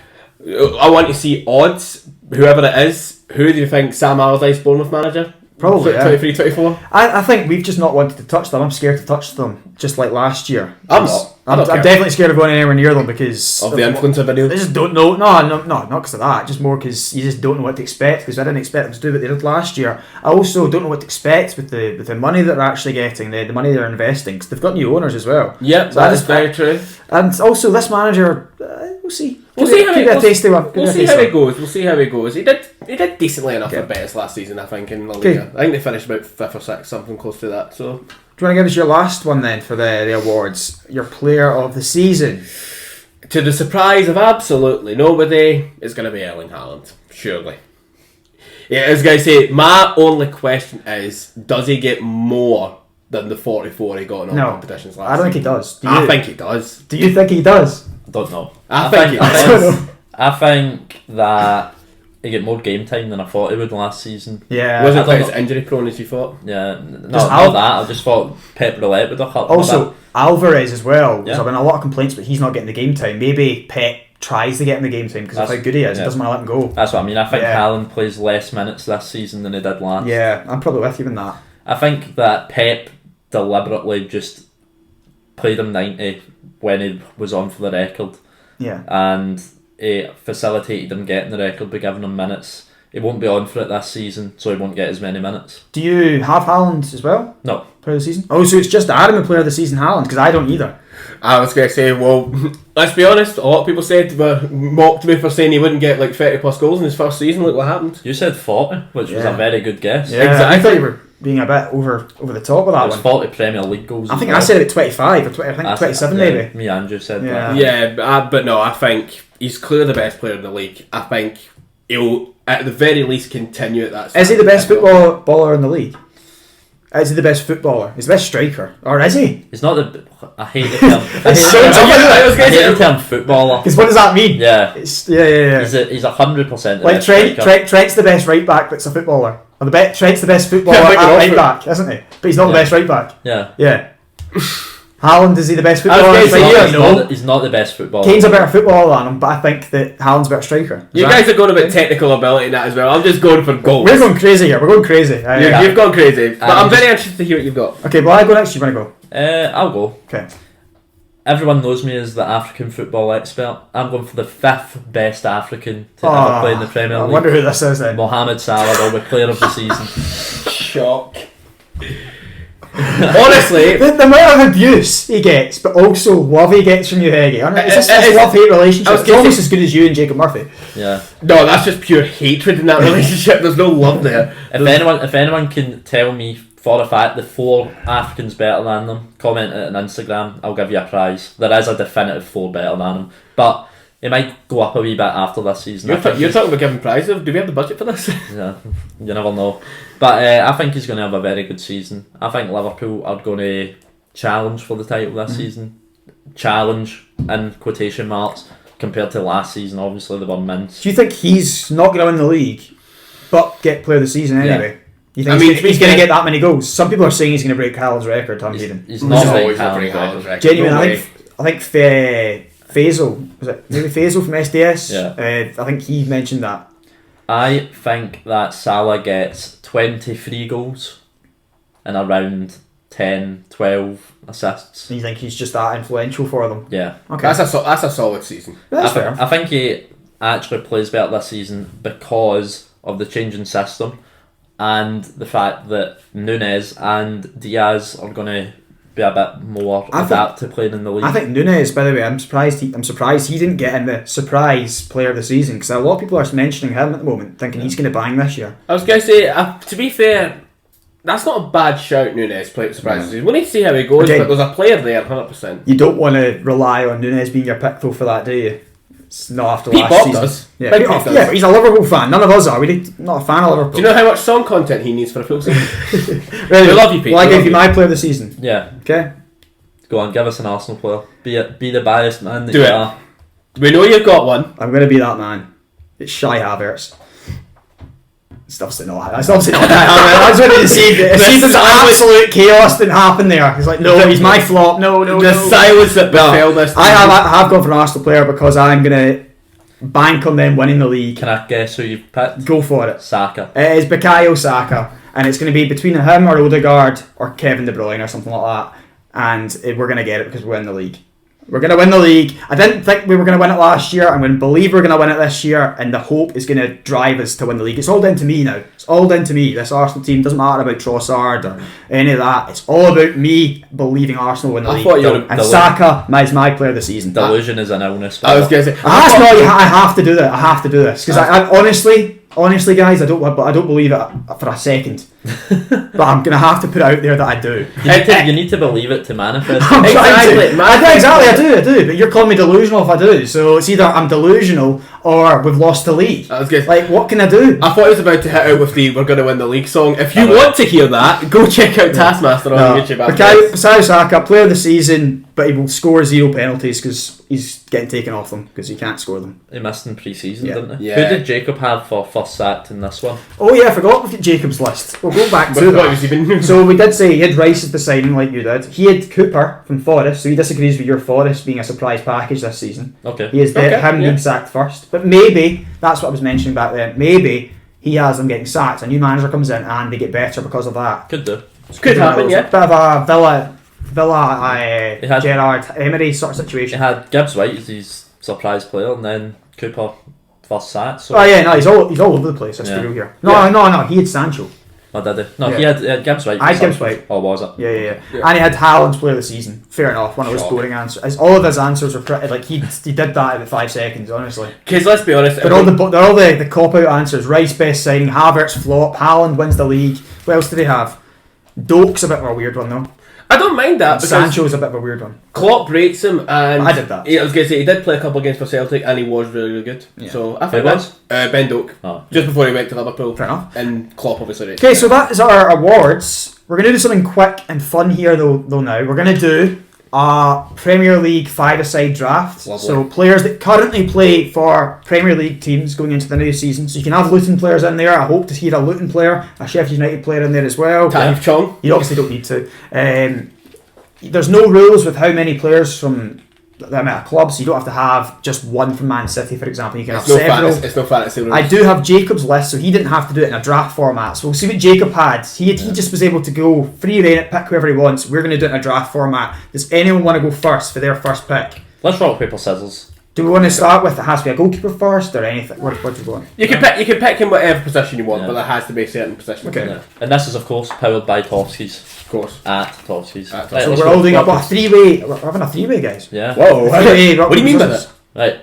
I want to see odds, whoever it is. Who do you think Sam Allardyce Bournemouth manager? Probably 23-24. I think we've just not wanted to touch them. I'm scared to touch them, just like last year. I'm not. I'm definitely scared of going anywhere near them because of the influence of video. I just don't know. No, not because of that. Just more because you just don't know what to expect. Because I didn't expect them to do what they did last year. I also don't know what to expect with the money that they're actually getting, the money they're investing. Because they've got new owners as well. Yep, so that is very true. And also this manager, we'll see. We'll see how it goes. He did decently enough for Betis last season, I think, in La Liga. I think they finished about 5th or 6th, something close to that. So, do you want to give us your last one then for the awards? Your player of the season. To the surprise of absolutely nobody, it's going to be Erling Haaland, surely. Yeah, I was going to say, my only question is, does he get more than the 44 he got in all competitions last season? I don't think he does. I think he does. Do you think he does? I don't know. I think he does. I think that he get more game time than I thought he would last season. Yeah. Wasn't quite as injury prone as you thought. Yeah. Not that. I just thought Pep Roulette would have helped. Also, Alvarez as well. There's been a lot of complaints, but he's not getting the game time. Maybe Pep tries to get him the game time because of how good he is. He doesn't want to let him go. That's what I mean. I think Haaland plays less minutes this season than he did last. Yeah, I'm probably with you in that. I think that Pep deliberately just played him 90 when he was on for the record. Yeah. And he facilitated him getting the record by giving him minutes. He won't be on for it this season, so he won't get as many minutes. Do you have Haaland as well? No. Player of the season? Oh, so it's just Adam, the player of the season, Haaland, because I don't either. I was going to say, well, let's be honest, a lot of people mocked me for saying he wouldn't get like 30 plus goals in his first season. Look what happened. You said 40, which was a very good guess. Yeah, exactly. I thought you were being a bit over the top of that one. It was 40 Premier League goals. I think I said it 25 or 20, I think 27 maybe. Me and Andrew said that. Yeah, but no, I think he's clearly the best player in the league. I think he'll at the very least continue at that. Is he the best footballer in the league? Is he the best footballer? He's the best striker, or is he? He's not the. I hate the term. I hate the term footballer. Because what does that mean? Yeah, He's 100%. Like Trent's the best right back, that's a footballer. Or Trent's the best footballer at right back, isn't he? But he's not the best right back. Yeah. Yeah. Haaland, is he the best I was footballer? gonna say, Right yeah, here? no. He's not the best footballer. Kane's a better footballer than him, but I think that Haaland's a better striker. You guys are going about technical ability and that as well. I'm just going for goals. We're going crazy here. We're going crazy. You've gone crazy. But I'm very interested to hear what you've got. Okay, well, I go next. You want to go? I'll go. Okay. Everyone knows me as the African football expert. I'm going for the 5th best African to ever play in the Premier League. I wonder who this is then. Mohamed Salah will be player of the season. Shock. Honestly, the amount of abuse he gets, but also love he gets from you, Heggie. It's a love-hate relationship. It's almost as good as you and Jacob Murphy. Yeah. no, that's just pure hatred in that relationship. There's no love there. If anyone can tell me for a fact the 4 Africans better than them, comment it on Instagram. I'll give you a prize. There is a definitive 4 better than them, but it might go up a wee bit after this season. You're talking about giving prizes. Do we have the budget for this? Yeah, you never know. But I think he's going to have a very good season. I think Liverpool are going to challenge for the title this season. Challenge in quotation marks compared to last season. Obviously, they were mints. Do you think he's not going to win the league, but get player of the season anyway? You think he's going to get that many goals? Some people are saying he's going to break Haaland's record. Tom Hayden. He's not always breaking Haaland's record. Genuine, No I think Faisal, was it maybe Faisal from SDS? Yeah. I think he mentioned that. I think that Salah gets 23 goals and around 10, 12 assists. You think he's just that influential for them? Yeah. Okay. That's a solid season. That's fair. I think he actually plays better this season because of the changing system and the fact that Nunes and Diaz are going to be a bit more adapt to playing in the league. I think Nunes, by the way, I'm surprised he didn't get in the surprise player of the season, because a lot of people are mentioning him at the moment, thinking he's going to bang this year. I was going to say, to be fair, that's not a bad shout, Nunes, play surprises. We need to see how he goes, Okay. but there's a player there, 100%. You don't want to rely on Nunes being your pick though for that, do you? It's not after Pete last Bob season. does. Yeah, Big Pete Bob Bob, does. yeah, but he's a Liverpool fan. None of us are. We're not a fan of Liverpool. Do you know how much song content he needs for a full season? Really? We love you, Pete. Well, I We give love you you. my player of the season. Yeah. Okay? Go on, give us an Arsenal player. Be the biased man that Do you it. are. We know you've got one. I'm going to be that man. It's Shai Havertz. It's obviously not that. It's obviously not that. I was ready to see it. See, there's absolute chaos didn't happen there. He's like, no, he's my flop. No. The silence that befell this. I have gone for an Arsenal player because I'm going to bank on them winning the league. Can I guess who you've picked? Go for it. Saka. It is Bukayo Saka, and it's going to be between him or Odegaard or Kevin De Bruyne or something like that, and we're going to get it because we win the league. We're going to win the league. I didn't think we were going to win it last year. I'm going to believe we're going to win it this year, and the hope is going to drive us to win the league. It's all down to me now. It's all down to me. This Arsenal team doesn't matter about Trossard or any of that. It's all about me believing Arsenal win the league. And Saka is my player of the season. Delusion is an illness. I was going to say. I have to do that. I have to do this because I honestly, guys, I don't believe it for a second. But I'm gonna have to put it out there that I do. You need to believe it to manifest. Exactly. I do. But you're calling me delusional if I do. So it's either I'm delusional or we've lost the league. I was gonna say, like, what can I do? I thought I was about to hit out with the "We're going to win the league" song. If you want to hear that, go check out Taskmaster on YouTube. Bukayo Saka, player of the season, but he will score 0 penalties because he's getting taken off them because he can't score them. He missed in pre-season, didn't he? Yeah. Who did Jacob have for first sacked in this one? Oh yeah, I forgot with Jacob's list. We'll go back to What that. was even? So we did say he had Rice as the signing like you did. He had Cooper from Forest, so he disagrees with your Forest being a surprise package this season. Okay. He has being sacked first. But maybe, that's what I was mentioning back then, maybe he has them getting sacked. A new manager comes in and they get better because of that. Could do. Could happen, yeah. Bit of a Villa He had- Gerard Emery sort of He situation. had Gibbs White as his surprise player, and then Cooper first sacked. So Oh yeah, no, he's all over the place. That's the rule here. No, he had Sancho. Oh, did he? No, Yeah. he had Gibbs White. I had Gibbs White. Or was it? Yeah. And he had Haaland's player of the season. Fair enough. One of those scoring answers. All of his answers were pretty. Like he did that in 5 seconds. Honestly. Because let's be honest, They're all the cop out answers. Rice best signing. Havertz flop. Haaland wins the league. What else do they have? Doak's a bit of a weird one though. I don't mind that because Sancho's a bit of a weird one. Klopp rates him, and I did that. I was going to say he did play a couple of games for Celtic, and he was really good. Yeah. So I think Who was? Ben Doak, just before he went to Liverpool. Fair enough. And Klopp obviously rates. Okay, so that is our awards. We're gonna do something quick and fun here though. Now we're gonna do a Premier League 5-a-side draft. Lovely. So players that currently play for Premier League teams going into the new season. So you can have Luton players in there. I hope to hear a Luton player, a Sheffield United player in there as well. Taif Chong. You obviously don't need to. there's no rules with how many players from that amount of clubs. You don't have to have just one from Man City, for example. You can have several. It's no fantasy rules. I do have Jacob's list, so he didn't have to do it in a draft format. So we'll see what Jacob had. He just was able to go free reign it, pick whoever he wants. We're going to do it in a draft format. Does anyone want to go first for their first pick? Let's rock, paper, scissors. Do we want to start with it has to be a goalkeeper first or anything? What do you want? You can pick in whatever position you want, but there has to be a certain position. Okay. Yeah. And this is, of course, powered by Tovskis. Of course. At Tovskis. At So we're all doing up a three-way. We're having a three-way, guys. Yeah. Whoa. Three-way, What do you mean by that?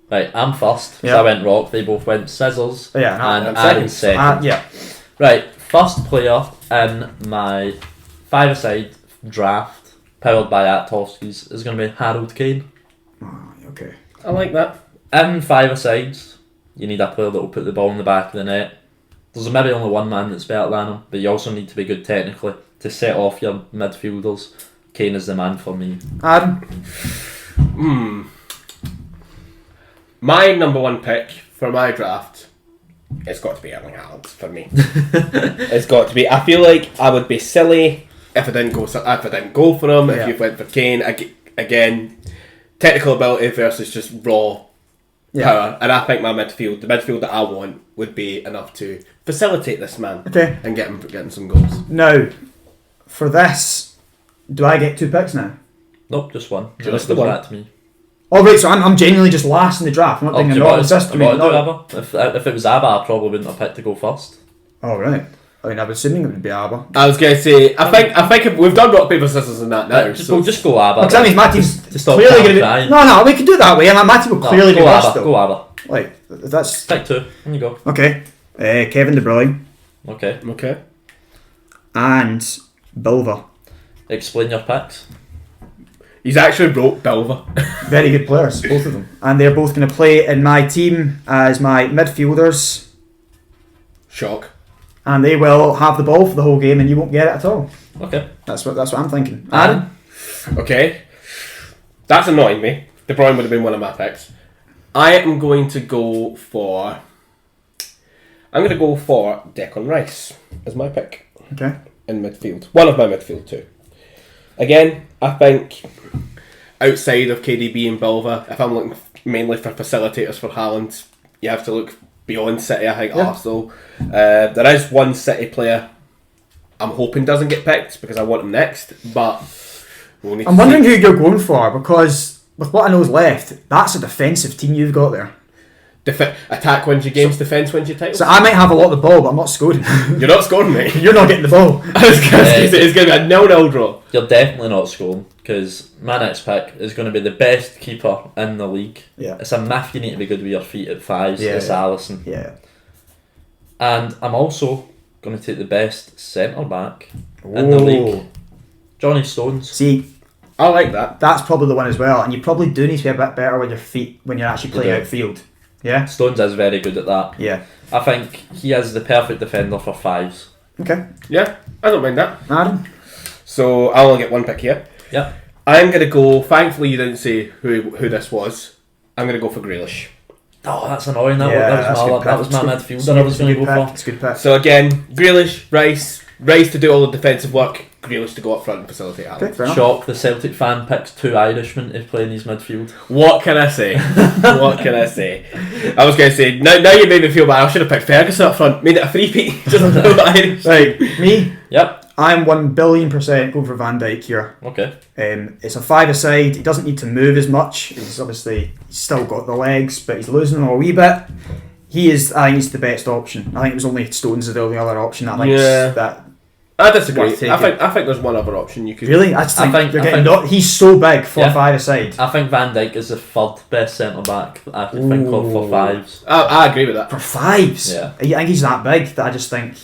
Right, I'm first. Yeah. So I went rock. They both went scissors. Yeah, and I'm Aaron second. yeah. Right, first player in my five-a-side draft, powered by Tovskis, is going to be Harold Kane. Oh, okay. I like that. In five-a-sides, you need a player that will put the ball in the back of the net. There's maybe only one man that's better than him, but you also need to be good technically to set off your midfielders. Kane is the man for me. Adam? My number one pick for my draft, it's got to be Erling Haaland for me. It's got to be. I feel like I would be silly if I didn't go for him. Yeah. If you went for Kane again, technical ability versus just raw power, and I think the midfield that I want, would be enough to facilitate this man. Okay. And getting some goals. Now, for this, do I get 2 picks now? Nope, just one. Just the the one. Back to me. Oh, right, so I'm genuinely just last in the draft. I'm not doing a normal system. If it was Abba, I probably wouldn't have picked to go first. Oh, right. I mean, I was assuming it would be Abba. I was going to say, I think we've done rock paper scissors in that now. Just go Abba. Because that means my team's to stop clearly going to be... crying. No, we can do it that way. And my team will clearly be worse, though. Go Abba. Like, that's... Pick 2. In you go. Okay. Kevin De Bruyne. Okay. And Bilva. Explain your picks. He's actually wrote Bilva. Very good players, both of them. And they're both going to play in my team as my midfielders. Shock. And they will have the ball for the whole game and you won't get it at all. Okay. That's what I'm thinking. Aaron? Okay. That's annoying me. De Bruyne would have been one of my picks. I am going to go for Declan Rice as my pick Okay. in midfield. One of my midfield too. Again, I think outside of KDB and Bilva, if I'm looking mainly for facilitators for Haaland, you have to look beyond City. I think Arsenal. There is one City player I'm hoping doesn't get picked because I want him next, but we'll need I'm wondering who you're going for because with what I know is left, that's a defensive team you've got there. Attack wins your games, defence wins your titles. So I might have a lot of the ball, but I'm not scoring. You're not scoring, mate. You're not getting the ball. I was going to say it's going to be a 0-0 draw. You're definitely not scoring because my next pick is going to be the best keeper in the league. Yeah. It's a myth you need to be good with your feet at fives. Yeah, It's Alisson. Yeah. And I'm also going to take the best centre back in the league, Johnny Stones. See, I like that. that's probably the one as well, and you probably do need to be a bit better with your feet when you're actually playing do. outfield. Yeah. Stones is very good at that. Yeah. I think he is the perfect defender for fives. Okay. Yeah, I don't mind that. Adam? So I'll only get one pick here. Yep. I'm going to go, thankfully you didn't say who this was, I'm going to go for Grealish. Oh, that's annoying. That that's was good that was pick. my It's midfielder good- I was going to go pick. for. It's a good pick. So again, Grealish, Rice to do all the defensive work, Grealish to go up front and facilitate Haaland. Okay, fair enough. Shock, the Celtic fan picks 2 Irishmen to play in his midfield. What can I say? What can I say? I was going to say, now you made me feel bad, I should have picked Ferguson up front, made it a 3-peat, just a little bit Irish. Right, me? Yep. I'm 1,000,000,000% going for Van Dijk here. Okay. It's a 5-a-side. He doesn't need to move as much. He's still got the legs, but he's losing them a wee bit. I think he's the best option. I think it was only Stones is the only other option. I think that. I disagree. Worth taking. I think there's one other option you could. Really, I think I think- he's so big for Yeah. a 5-a-side. I think Van Dijk is the 3rd best centre back that I could think of for fives. I agree with that. For fives, Yeah. I think he's that big that I just think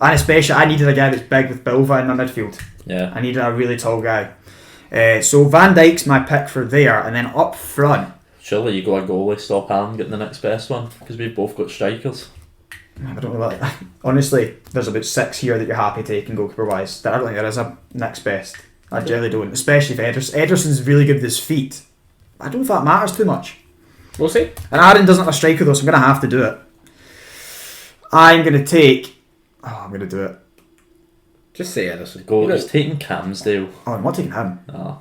and especially I needed a guy that's big with Bilva in my midfield. Yeah. I needed a really tall guy. So Van Dijk's my pick for there, and then up front. Surely you go a goalie, stop Haaland, get the next best one because we've both got strikers. I don't know. Honestly, there's about 6 here that you're happy taking goalkeeper wise. I don't think there is a next best. I generally don't, especially if Ederson's really good with his feet. I don't know if that matters too much. We'll see. And Aaron doesn't have a striker though, so I'm going to have to do it. I'm going to take... Oh, I'm going to do it. Just say Ederson. Go. You know, He's taking Camsdale. Oh, I'm not taking him. Ah,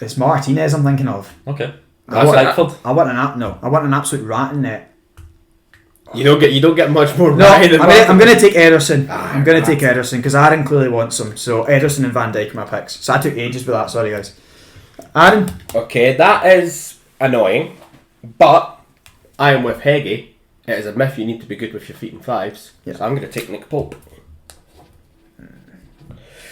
It's Martinez I'm thinking of. okay. I want, Pickford. I want an absolute rat in net. you don't get much more No, right than I'm going to take Ederson. Ah, I'm going to right. take Ederson because Aaron clearly wants him. So Ederson and Van Dijk are my picks. So I took ages with that. Sorry, guys. Aaron? Okay, that is annoying, but I am with Heggie. It is a myth you need to be good with your feet in fives. Yeah. So I'm going to take Nick Pope.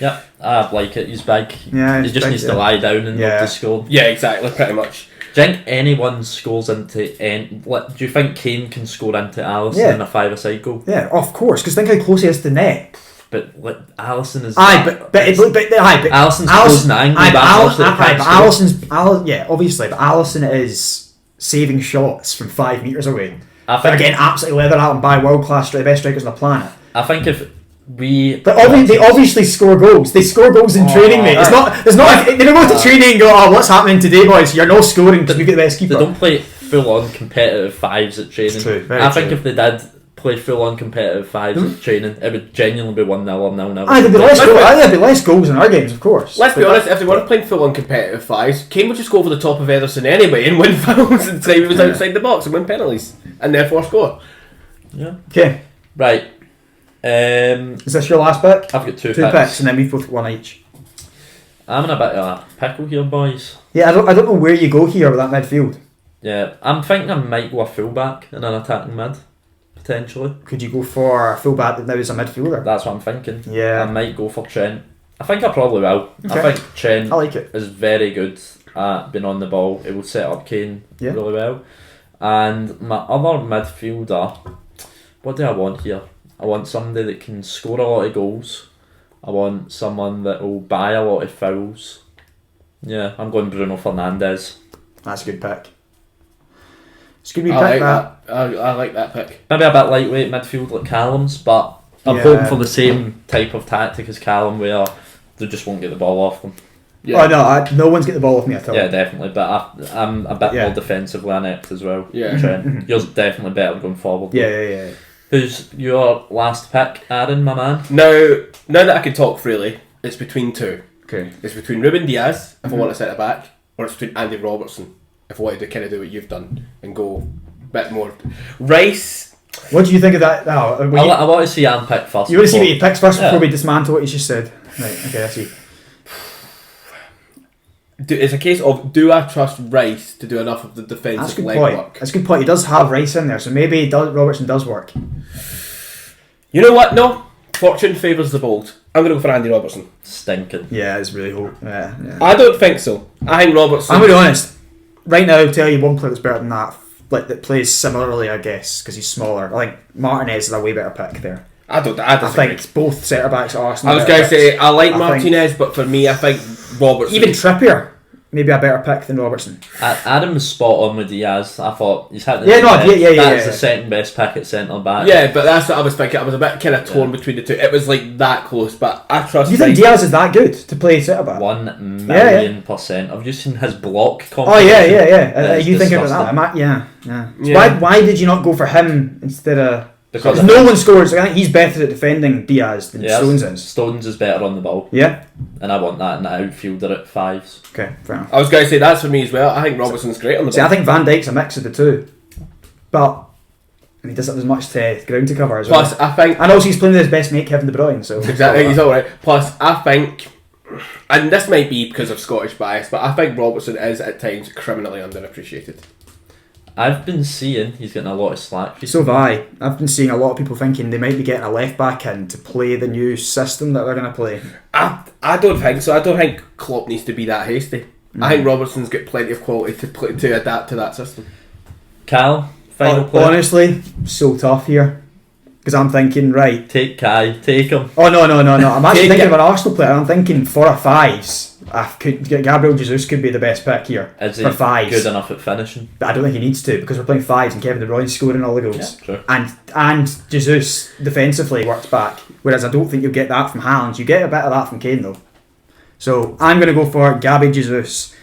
Yeah, I like it. He's big. Yeah, He he's just big, needs yeah. to lie down and Yeah. not to score. Yeah, exactly, pretty much. Do you think anyone scores into? Do you think Kane can score into Alisson Yeah. in a five-a-side goal? Yeah, of course. Because think how close he is to the net. But like Alisson is. Aye, but Alisson's closing the angle. Aye, but That's also the obviously, but Alisson is saving shots from 5 metres away. I They're think. getting absolutely leathered out by world-class, the best strikers on the planet. I think if we. But they obviously score goals. They score goals in training, mate. It's not. There's not. They don't go to training and go, "Oh, what's happening today, boys? You're not scoring because we get the best keeper." They don't play full-on competitive fives at training. It's true, very I think true. if they did play full-on competitive fives at training, it would genuinely be 1-0 or 0-0. Aye, there'd be less goals in our games, of course. Let's be honest, if they weren't playing full on competitive fives, Kane would just go over the top of Ederson anyway and win fouls and time he was outside the box and win penalties and therefore score. Yeah. Okay, Right. is this your last pick? I've got two Two picks. picks, and then we've both got one each. I'm in a bit of a pickle here, boys. Yeah, I don't know where you go here with that midfield. Yeah, I'm thinking I might go a fullback in an attacking mid, potentially. Could you go for a fullback that now is a midfielder? That's what I'm thinking. Yeah. I might go for Trent. I think I probably will. Okay. I think Trent I like it. is very good at being on the ball. It will set up Kane Yeah. really well. And my other midfielder, what do I want here? I want somebody that can score a lot of goals. I want someone that will buy a lot of fouls. Yeah, I'm going Bruno Fernandes. That's a good pick. It's a good wee I pick, like that. I like that pick. Maybe a bit lightweight midfield like Callum's, but I'm Yeah. hoping for the same type of tactic as Callum, where they just won't get the ball off them. Yeah. Oh no, no one's get the ball off me at all. Yeah, definitely. But I'm a bit Yeah. more defensively inept as well. Yeah. Trent. Yours definitely better going forward. Yeah. Who's your last pick, Aaron, my man? Now that I can talk freely, it's between two. Okay. It's between Ruben Diaz, if I want to set it back, or it's between Andy Robertson, if I wanted to kind of do what you've done and go a bit more. Rice. What do you think of that? I want to see Anne pick first. You want to see what he picks first before Yeah. we dismantle what he's just said? Right, okay, I see. It's a case of, do I trust Rice to do enough of the That's a defensive good legwork? point. That's a good point. He does have Rice in there, so maybe Robertson does work. You know what? No. Fortune favours the bold. I'm going to go for Andy Robertson. Stinking. Yeah, it's really hope. Yeah. I don't think so. I think Robertson. I'm going to be honest. Right now, I'll tell you one player that's better than that, like that plays similarly, I guess, because he's smaller. I think Martinez is a way better pick there. I disagree. think both centre backs at Arsenal. I was are going to better say picks. I like I Martinez, but for me, I think Robertson. Even Trippier, maybe a better pick than Robertson. Adam was spot on with Diaz. I thought he's had. Yeah, That's yeah. the second best pick at centre back. Yeah, but that's what I was thinking. I was a bit kind of torn between the two. It was like that close, but I trust. Do you think Rice. Diaz is that good to play centre back? 1,000,000%. Have you seen his block? Oh yeah. It's You thinking about disgusting. that? Yeah. So Yeah. why did you not go for him instead of? Because no one scores. I think he's better at defending Diaz than Yes, Stones is. Stones is better on the ball, Yeah. and I want that in the outfielder at fives. Okay. Fair enough. I was going to say that's for me as well. I think Robertson's great on the See, ball. I think Van Dijk's a mix of the two, but he doesn't have as much ground to cover as Plus, well. I think And also, he's playing with his best mate Kevin De Bruyne. So exactly he's all right. Plus, I think, and this might be because of Scottish bias, but I think Robertson is at times criminally underappreciated. I've been seeing he's getting a lot of slack. So have I. I've been seeing a lot of people thinking they might be getting a left back in to play the new system that they're going to play. I don't think so. I don't think Klopp needs to be that hasty. I think Robertson's got plenty of quality to adapt to that system. Cal, final player. Honestly, so tough here because I'm thinking right. Take Kai, take him. Oh no! I'm actually Take thinking it. of an Arsenal player. I'm thinking for a fives. Gabriel Jesus could be the best pick here Is he for fives. good enough at finishing? But I don't think he needs to because we're playing fives and Kevin De Bruyne's scoring all the goals. Yeah, true. And Jesus defensively works back, whereas I don't think you'll get that from Haaland. You get a bit of that from Kane though. So I'm going to go for Gabby Jesus.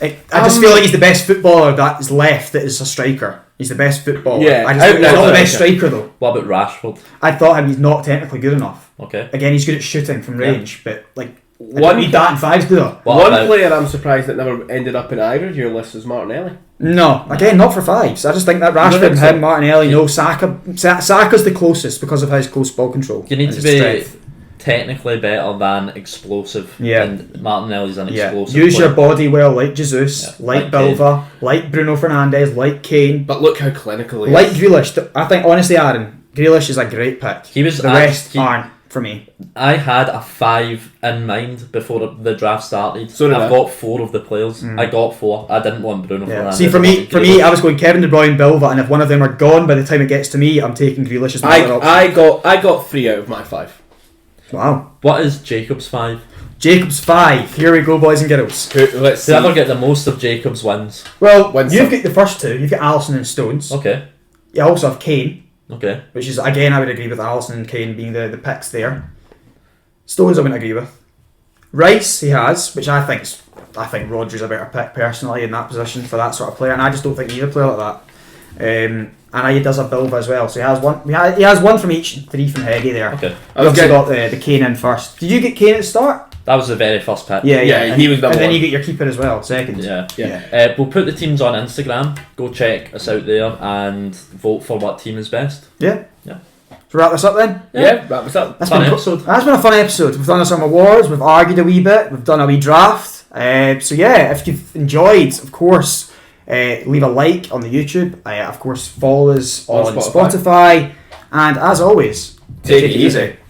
I just feel like he's the best footballer that is left that is a striker. He's the best footballer. Yeah, I just think he's not the best striker though. What about Rashford? I thought he's not technically good enough. Okay. Again, he's good at shooting from range, but like One need that in fives, do they? One player I'm surprised that never ended up in either of your lists is Martinelli. No, again, not for fives. I just think that Rashford and him, Martinelli, no, Saka's the closest because of his close ball control. You need and to his be strength. technically better than explosive. Yeah. And Martinelli's an explosive Use player. your body well, like Jesus, like Bilva, like Bruno Fernandes, like Kane, But look how clinical he like is. Grealish. I think, honestly, Aaron, Grealish is a great pick. He was the rest aren't for me. I had a 5 in mind before the draft started. So did I've I. got 4 of the players. I got 4. I didn't want Bruno Fernandes. See, for me, I was going Kevin De Bruyne, Bilva, and if one of them are gone by the time it gets to me, I'm taking Grealish as my other option. I got 3 out of my 5. Wow. What is Jacob's 5? Jacob's 5. Here we go, boys and girls. Let's see. Whoever get the most of Jacob's wins. Well, Wins you've some. got the first 2. You've got Alisson and Stones. Okay. You also have Kane, Okay. which is, again, I would agree with Alisson and Kane being the picks there. Stones I wouldn't agree with. Rice he has, which I think Rodri's a better pick personally in that position for that sort of player, and I just don't think either player like that. And he does have Bilva as well, so he has one. He has one from each, 3 from Heggie there. Okay. I've also got the Kane in first. Did you get Kane at the start? That was the very first pick. Yeah, he was number And then one. you get your keeper as well, second. Yeah. We'll put the teams on Instagram. Go check us out there and vote for what team is best. Yeah. Yeah. So wrap this up then. Yeah, wrap this up. That's Fun been episode. That's been a fun episode. We've done some awards, we've argued a wee bit, we've done a wee draft. So yeah, if you've enjoyed, of course, leave a like on the YouTube. Of course, follow us on Spotify. And as always, Take it easy.